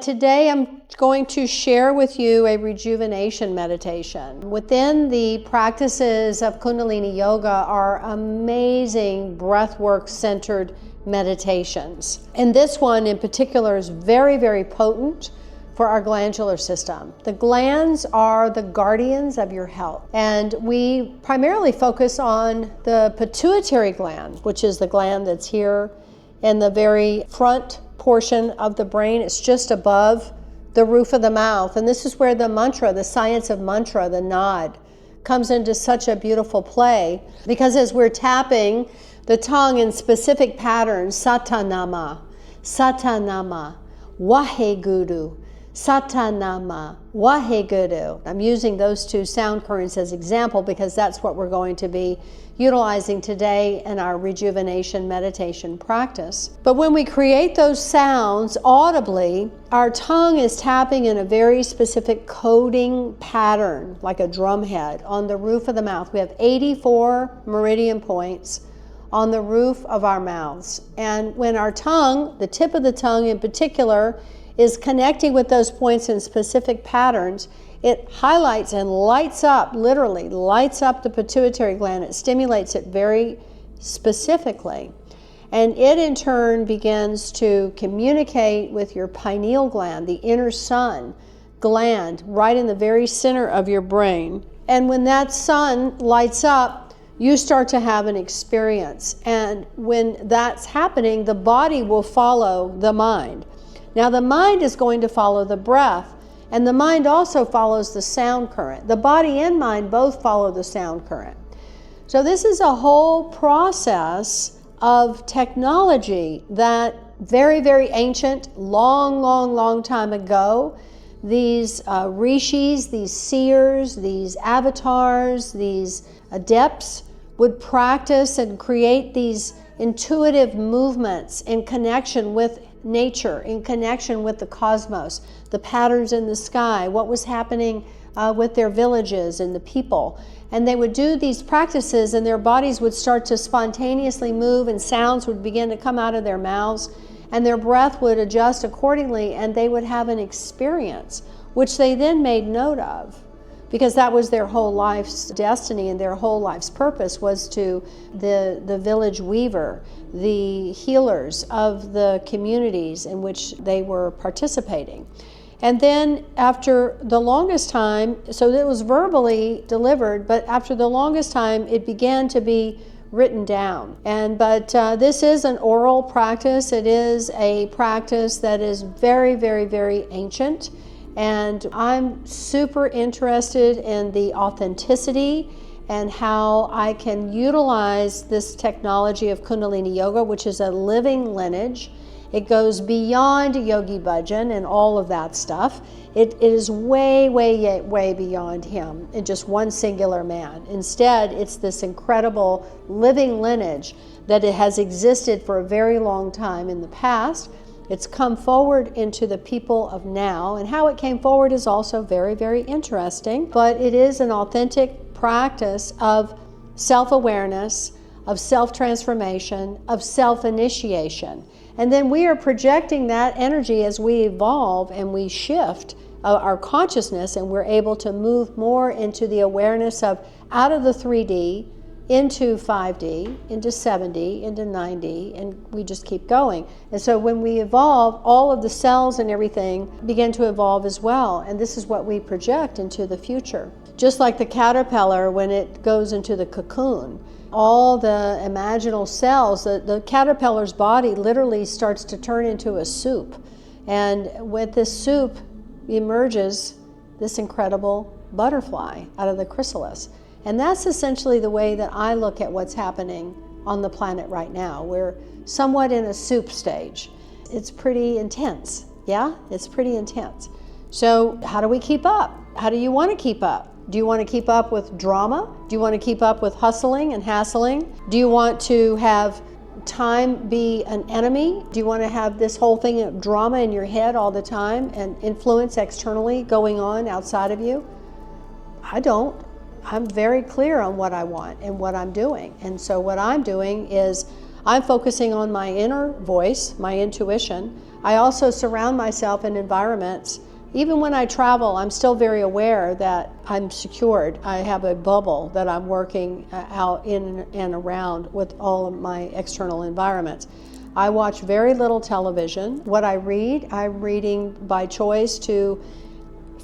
Today I'm going to share with you a rejuvenation meditation. Within the practices of Kundalini Yoga are amazing breathwork centered meditations. And this one in particular is very, very potent for our glandular system. The glands are the guardians of your health. And we primarily focus on the pituitary gland, which is the gland that's here in the very front portion of the brain. It's just above the roof of the mouth. And this is where the mantra, the science of mantra, the nod, comes into such a beautiful play. Because as we're tapping the tongue in specific patterns, Satanama, Satanama, Waheguru, Satanama, Waheguru. I'm using those two sound currents as example because that's what we're going to be utilizing today in our rejuvenation meditation practice. But when we create those sounds audibly, our tongue is tapping in a very specific coding pattern, like a drum head, on the roof of the mouth. We have 84 meridian points on the roof of our mouths. And when our tongue, the tip of the tongue in particular, is connecting with those points in specific patterns, it highlights and lights up, literally lights up the pituitary gland. It stimulates it very specifically. And it in turn begins to communicate with your pineal gland, the inner sun gland, right in the very center of your brain. And when that sun lights up, you start to have an experience. And when that's happening, the body will follow the mind. Now the mind is going to follow the breath, and the mind also follows the sound current. The body and mind both follow the sound current. So this is a whole process of technology that very, very ancient, long time ago, these rishis, these seers, these avatars, these adepts would practice and create these intuitive movements in connection with nature, in connection with the cosmos, the patterns in the sky, what was happening with their villages and the people. And they would do these practices and their bodies would start to spontaneously move and sounds would begin to come out of their mouths and their breath would adjust accordingly and they would have an experience, which they then made note of. Because that was their whole life's destiny and their whole life's purpose was to the village weaver, the healers of the communities in which they were participating. And then after the longest time, so it was verbally delivered, but after the longest time it began to be written down. But this is an oral practice. It is a practice that is very, very, very ancient. And I'm super interested in the authenticity and how I can utilize this technology of Kundalini Yoga, which is a living lineage. It goes beyond Yogi Bhajan and all of that stuff. It is way, way, way beyond him in just one singular man. Instead, it's this incredible living lineage that it has existed for a very long time in the past. It's come forward into the people of now, and how it came forward is also very, very interesting. But it is an authentic practice of self-awareness, of self-transformation, of self-initiation. And then we are projecting that energy as we evolve and we shift our consciousness, and we're able to move more into the awareness of out of the 3D, into 5D, into 7D, into 9D, and we just keep going. And so when we evolve, all of the cells and everything begin to evolve as well, and this is what we project into the future. Just like the caterpillar when it goes into the cocoon, all the imaginal cells, the caterpillar's body literally starts to turn into a soup. And with this soup emerges this incredible butterfly out of the chrysalis. And that's essentially the way that I look at what's happening on the planet right now. We're somewhat in a soup stage. It's pretty intense, yeah? It's pretty intense. So how do we keep up? How do you want to keep up? Do you want to keep up with drama? Do you want to keep up with hustling and hassling? Do you want to have time be an enemy? Do you want to have this whole thing of drama in your head all the time and influence externally going on outside of you? I don't. I'm very clear on what I want and what I'm doing. And so what I'm doing is I'm focusing on my inner voice, my intuition. I also surround myself in environments. Even when I travel, I'm still very aware that I'm secured. I have a bubble that I'm working out in and around with all of my external environments. I watch very little television. What I read, I'm reading by choice to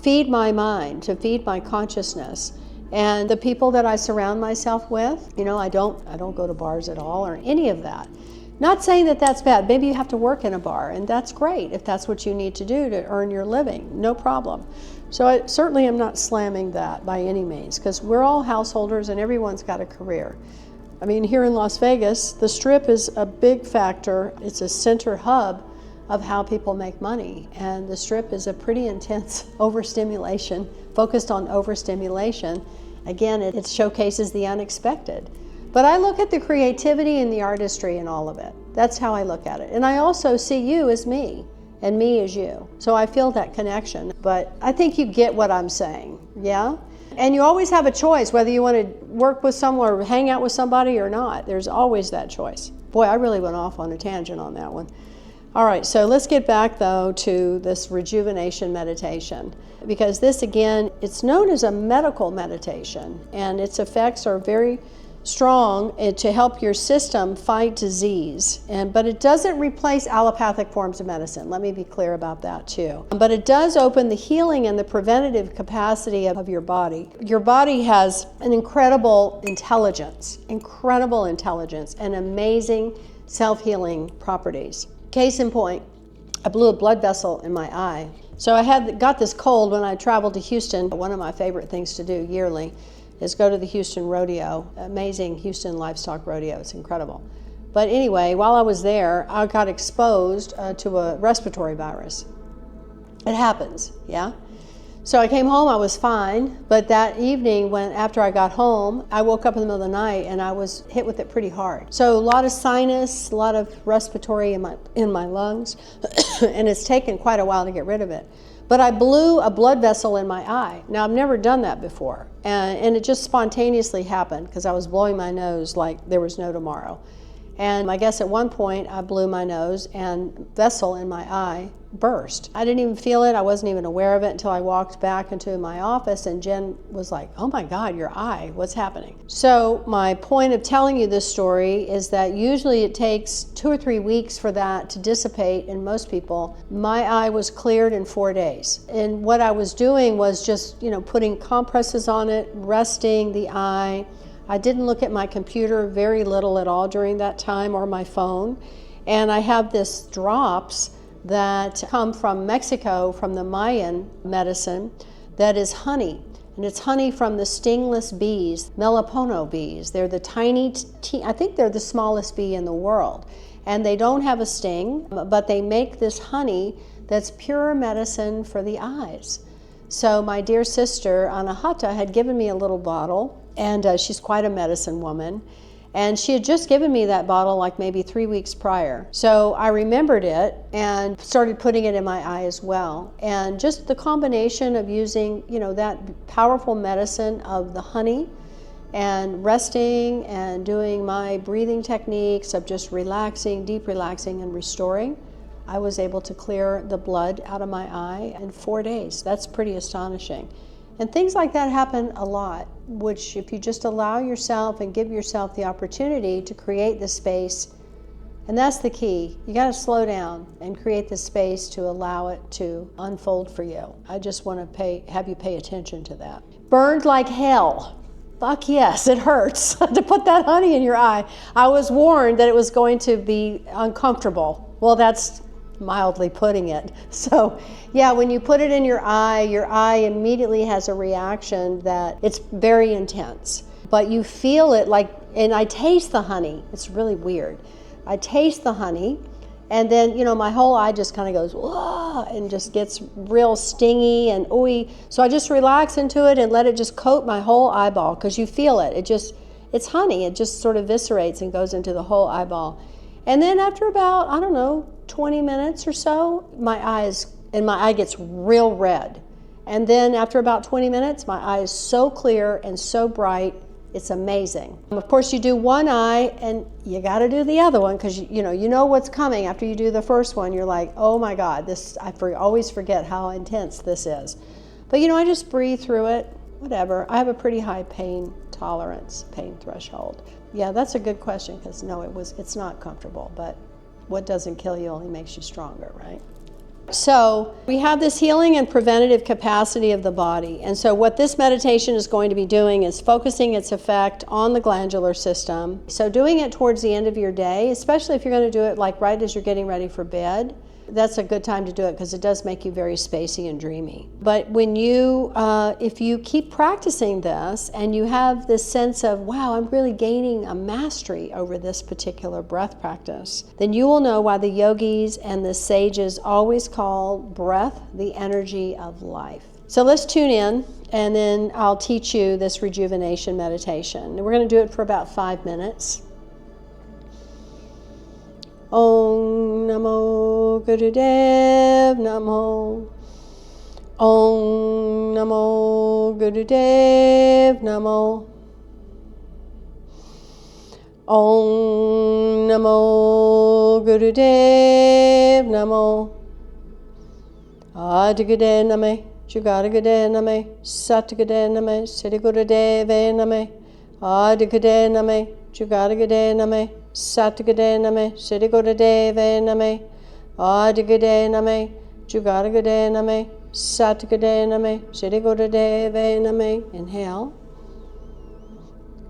feed my mind, to feed my consciousness. And the people that I surround myself with, you know, I don't go to bars at all or any of that. Not saying that that's bad. Maybe you have to work in a bar, and that's great if that's what you need to do to earn your living. No problem. So I certainly am not slamming that by any means, because we're all householders and everyone's got a career. I mean, here in Las Vegas, the Strip is a big factor. It's a center hub of how people make money. And the Strip is a pretty intense overstimulation, focused on overstimulation. Again, it showcases the unexpected. But I look at the creativity and the artistry in all of it. That's how I look at it. And I also see you as me, and me as you. So I feel that connection. But I think you get what I'm saying, yeah? And you always have a choice whether you want to work with someone or hang out with somebody or not. There's always that choice. Boy, I really went off on a tangent on that one. All right, so let's get back though to this rejuvenation meditation, because this, again, it's known as a medical meditation, and its effects are very strong to help your system fight disease. But it doesn't replace allopathic forms of medicine. Let me be clear about that too. But it does open the healing and the preventative capacity of your body. Your body has an incredible intelligence and amazing self-healing properties. Case in point, I blew a blood vessel in my eye. So I got this cold when I traveled to Houston. One of my favorite things to do yearly is go to the Houston rodeo, amazing Houston livestock rodeo. It's incredible. But anyway, while I was there, I got exposed to a respiratory virus. It happens, yeah? So I came home, I was fine, but that evening after I got home, I woke up in the middle of the night and I was hit with it pretty hard. So a lot of sinus, a lot of respiratory in my lungs, and it's taken quite a while to get rid of it. But I blew a blood vessel in my eye. Now, I've never done that before, and it just spontaneously happened because I was blowing my nose like there was no tomorrow. And I guess at one point I blew my nose and vessel in my eye burst. I didn't even feel it. I wasn't even aware of it until I walked back into my office and Jen was like, "Oh my God, your eye, what's happening?" So my point of telling you this story is that usually it takes 2 or 3 weeks for that to dissipate in most people. My eye was cleared in 4 days. And what I was doing was just, putting compresses on it, resting the eye. I didn't look at my computer very little at all during that time, or my phone. And I have this drops that come from Mexico, from the Mayan medicine, that is honey. And it's honey from the stingless bees, Melapono bees. They're the tiny, I think they're the smallest bee in the world. And they don't have a sting, but they make this honey that's pure medicine for the eyes. So my dear sister, Anahata, had given me a little bottle, and she's quite a medicine woman. And she had just given me that bottle like maybe 3 weeks prior. So I remembered it and started putting it in my eye as well. And just the combination of using, that powerful medicine of the honey and resting and doing my breathing techniques of just relaxing, deep relaxing and restoring, I was able to clear the blood out of my eye in 4 days. That's pretty astonishing. And things like that happen a lot, which if you just allow yourself and give yourself the opportunity to create the space, and that's the key. You got to slow down and create the space to allow it to unfold for you. I just want to have you pay attention to that. Burned like hell. Fuck yes, it hurts to put that honey in your eye. I was warned that it was going to be uncomfortable. Well, that's mildly putting it. So yeah, when you put it in your eye immediately has a reaction that it's very intense, but you feel it and I taste the honey. It's really weird. I taste the honey, and then, my whole eye just kind of goes, whoa, and just gets real stingy and ooey. So I just relax into it and let it just coat my whole eyeball, because you feel it. It's honey. It just sort of eviscerates and goes into the whole eyeball. And then after about, 20 minutes or so, my eye gets real red. And then after about 20 minutes, my eye is so clear and so bright, It's amazing. Of course, you do one eye and you got to do the other one because you know what's coming. After you do the first one, you're like, oh my God, always forget how intense this is. But I just breathe through it, whatever. I have a pretty high pain tolerance, pain threshold. Yeah, that's a good question because no, it's not comfortable, but what doesn't kill you only makes you stronger, right? So we have this healing and preventative capacity of the body. And so what this meditation is going to be doing is focusing its effect on the glandular system. So doing it towards the end of your day, especially if you're going to do it like right as you're getting ready for bed, that's a good time to do it because it does make you very spacey and dreamy. But when if you keep practicing this and you have this sense of, wow, I'm really gaining a mastery over this particular breath practice, then you will know why the yogis and the sages always call breath the energy of life. So let's tune in and then I'll teach you this rejuvenation meditation. We're going to do it for about 5 minutes. Om Namo Gurudev Namo. Om Namo Gurudev Namo. Om Namo Gurudev Namo. Adigade Name, Jugadagade Name, Satagade Name, Siddhigurudeve Name. Adigade Name, Jugadagade Name. Satagade Name, Siddhigurudeve Name, Adigade Name, Jugadagade Name, Satagade Name, Siddhigurudeve Name. Inhale,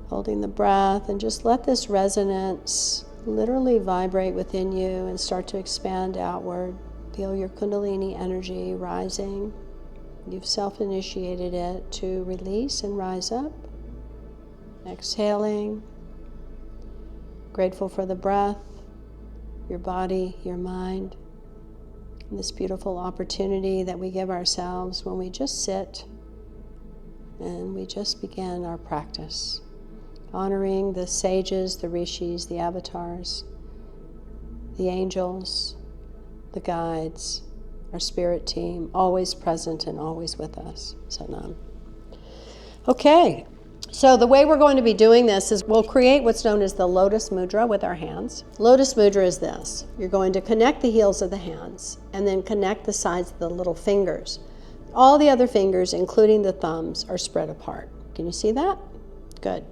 holding the breath, and just let this resonance literally vibrate within you and start to expand outward. Feel your Kundalini energy rising. You've self-initiated it to release and rise up. Exhaling. Grateful for the breath, your body, your mind, and this beautiful opportunity that we give ourselves when we just sit and we just begin our practice, honoring the sages, the rishis, the avatars, the angels, the guides, our spirit team, always present and always with us. Satnam. Okay. So the way we're going to be doing this is we'll create what's known as the lotus mudra with our hands. Lotus mudra is this. You're going to connect the heels of the hands and then connect the sides of the little fingers. All the other fingers, including the thumbs, are spread apart. Can you see that? Good.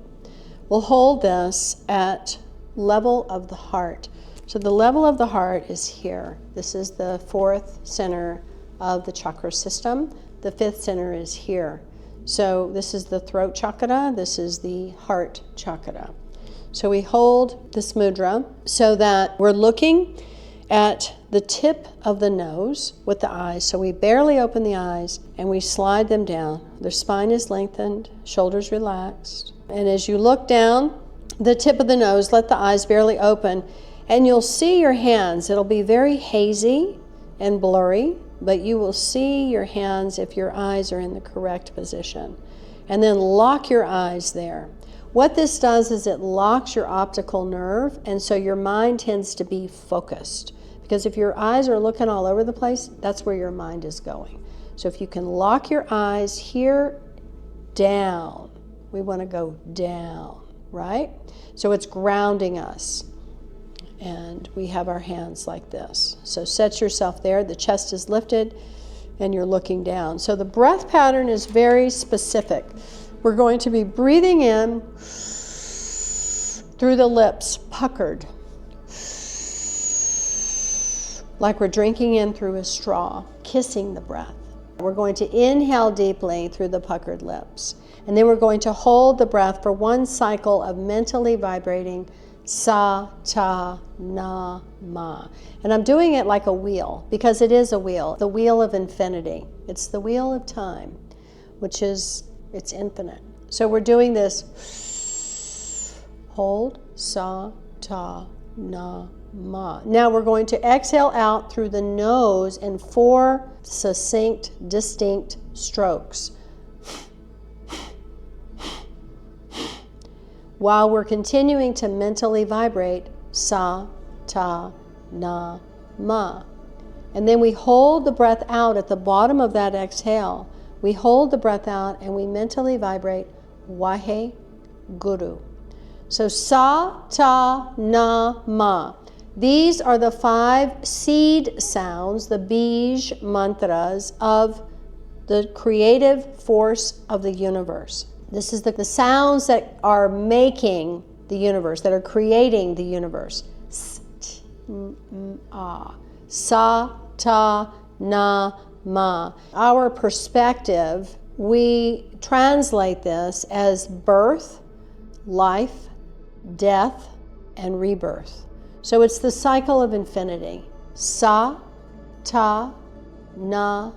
We'll hold this at level of the heart. So the level of the heart is here. This is the 4th center of the chakra system. The 5th center is here. So this is the throat chakra, this is the heart chakra. So we hold this mudra so that we're looking at the tip of the nose with the eyes. So we barely open the eyes and we slide them down. Their spine is lengthened, shoulders relaxed. And as you look down the tip of the nose, let the eyes barely open, and you'll see your hands. It'll be very hazy and blurry, but you will see your hands if your eyes are in the correct position. And then lock your eyes there. What this does is it locks your optical nerve, and so your mind tends to be focused. Because if your eyes are looking all over the place, that's where your mind is going. So if you can lock your eyes here, down. We want to go down, right? So it's grounding us. And we have our hands like this. So set yourself there. The chest is lifted and you're looking down. So the breath pattern is very specific. We're going to be breathing in through the lips, puckered, like we're drinking in through a straw, kissing the breath. We're going to inhale deeply through the puckered lips. And then we're going to hold the breath for 1 cycle of mentally vibrating sa, ta, na, ma. And I'm doing it like a wheel, because it is a wheel, the wheel of infinity. It's the wheel of time, which is, it's infinite. So we're doing this, hold, sa, ta, na, ma. Now we're going to exhale out through the nose in 4 succinct, distinct strokes, while we're continuing to mentally vibrate sa, ta, na, ma. And then we hold the breath out at the bottom of that exhale. We hold the breath out and we mentally vibrate wahe, Guru. So Sa, Ta, Na, Ma. These are the 5 seed sounds, the Bij mantras of the creative force of the universe. This is the sounds that are making the universe, that are creating the universe. S, T, N, A. Sa, Ta, Na, Ma. Our perspective, we translate this as birth, life, death, and rebirth. So it's the cycle of infinity. Sa, Ta, Na,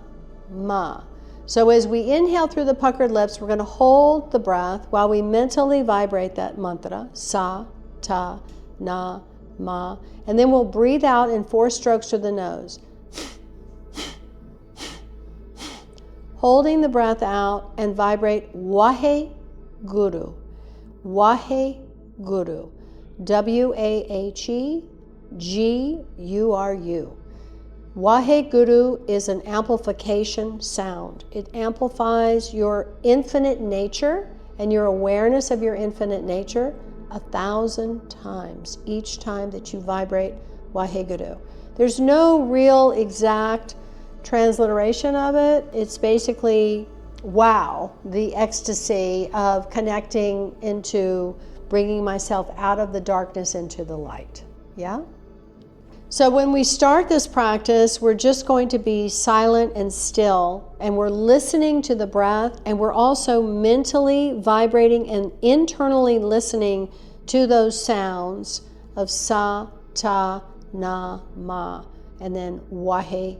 Ma. So as we inhale through the puckered lips, we're going to hold the breath while we mentally vibrate that mantra. Sa, Ta, Na, Ma. And then we'll breathe out in 4 strokes through the nose. Holding the breath out and vibrate Wahe Guru. Wahe Guru. W-A-H-E-G-U-R-U. Wahe Guru is an amplification sound. It amplifies your infinite nature and your awareness of your infinite nature 1,000 times each time that you vibrate Wahe Guru. There's no real exact transliteration of it. It's basically wow, the ecstasy of connecting into bringing myself out of the darkness into the light. Yeah? So when we start this practice, we're just going to be silent and still, and we're listening to the breath, and we're also mentally vibrating and internally listening to those sounds of Sa, Ta, Na, Ma, and then Wahe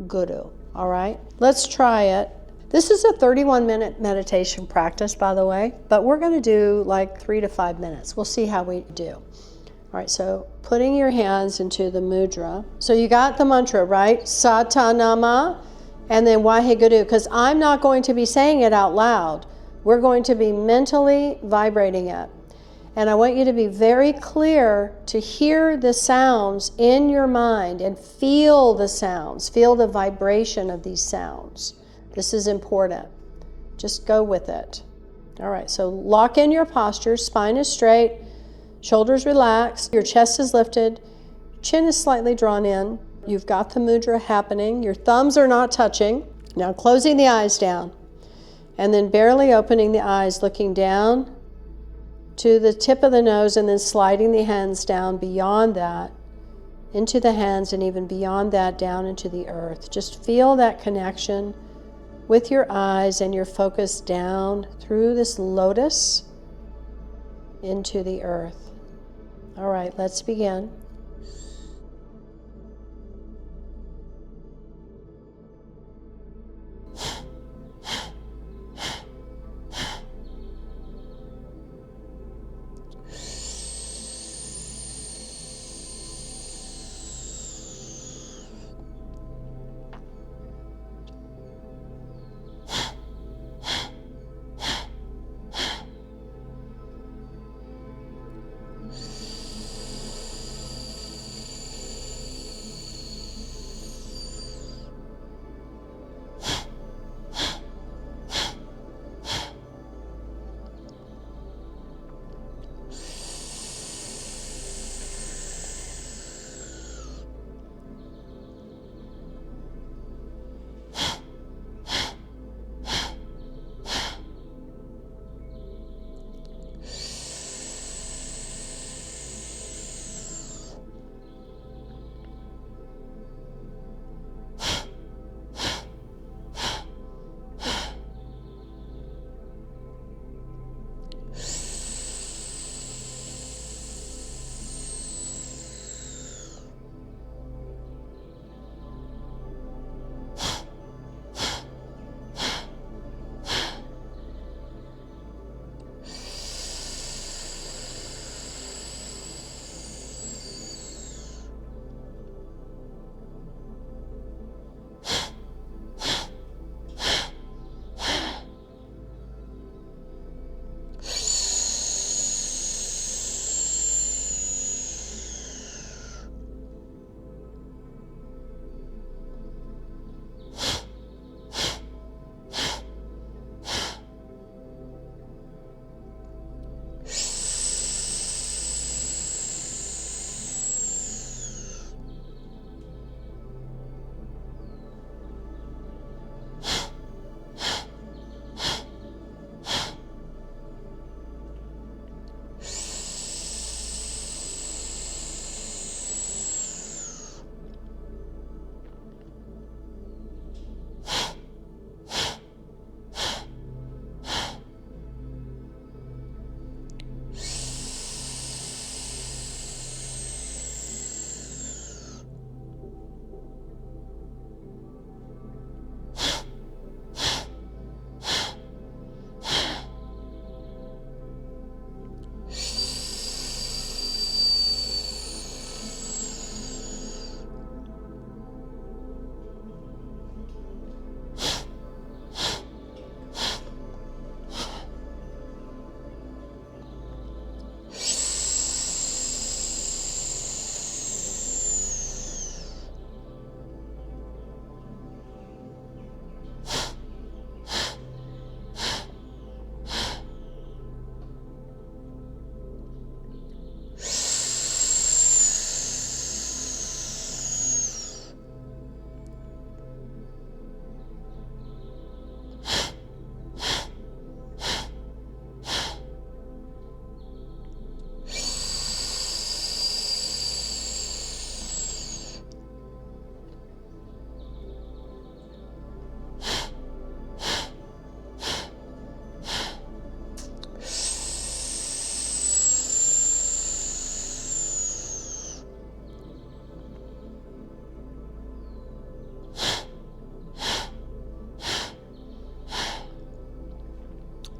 Guru. All right? Let's try it. This is a 31-minute meditation practice, by the way, but we're going to do like 3 to 5 minutes. We'll see how we do. All right, so putting your hands into the mudra. So you got the mantra, right? Satanama, and then Wahe Guru, because I'm not going to be saying it out loud. We're going to be mentally vibrating it. And I want you to be very clear to hear the sounds in your mind and feel the sounds, feel the vibration of these sounds. This is important. Just go with it. All right, so lock in your posture. Spine is straight, shoulders relaxed, your chest is lifted, chin is slightly drawn in. You've got the mudra happening. Your thumbs are not touching. Now closing the eyes down and then barely opening the eyes, looking down to the tip of the nose and then sliding the hands down beyond that into the hands and even beyond that down into the earth. Just feel that connection with your eyes and your focus down through this lotus into the earth. All right, let's begin.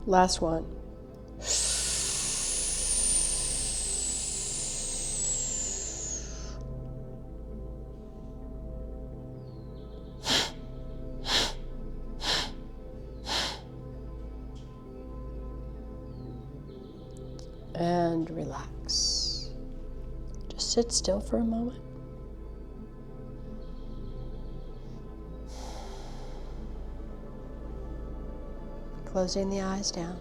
Last one. And relax. Just sit still for a moment. Closing the eyes down.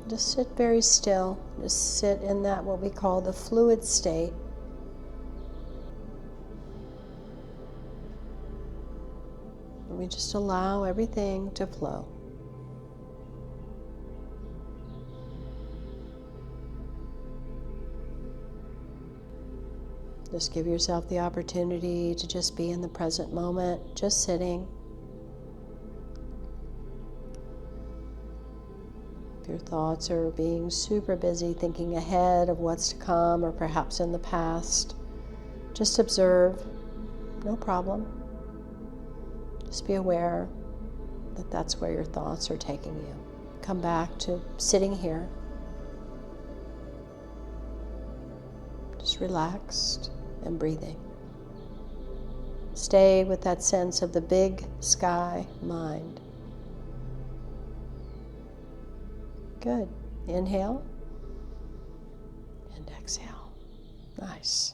Just sit very still. Just sit in that what we call the fluid state. And we just allow everything to flow. Just give yourself the opportunity to just be in the present moment, just sitting. If your thoughts are being super busy thinking ahead of what's to come or perhaps in the past, just observe, no problem. Just be aware that that's where your thoughts are taking you. Come back to sitting here. Just relaxed and breathing. Stay with that sense of the big sky mind. Good. Inhale and exhale. Nice.